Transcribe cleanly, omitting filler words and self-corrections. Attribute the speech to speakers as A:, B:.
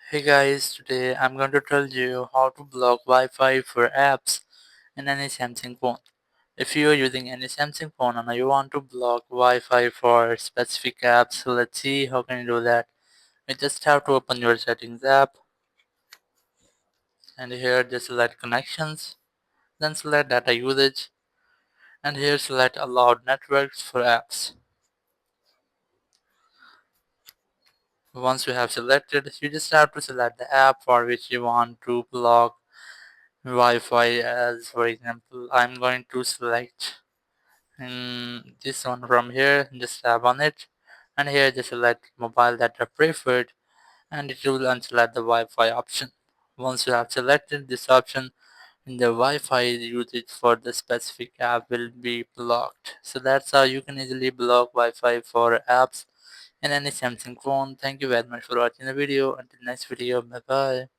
A: Hey guys, today I'm going to tell you how to block Wi-Fi for apps in any Samsung phone. If you are using any Samsung phone and you want to block Wi-Fi for specific apps, so let's see how can you do that. You just have to open your settings app and here just select connections, then select data usage and here select allowed networks for apps. Once you have selected, you just have to select the app for which you want to block Wi-Fi. As for example, I'm going to select this one from here, just tap on it and here just select mobile data preferred and it will unselect the Wi-Fi option. Once you have selected this option, the Wi-Fi usage for the specific app will be blocked. So that's how you can easily block Wi-Fi for apps in any Samsung phone. Thank you very much for watching the video. Until next video, bye bye.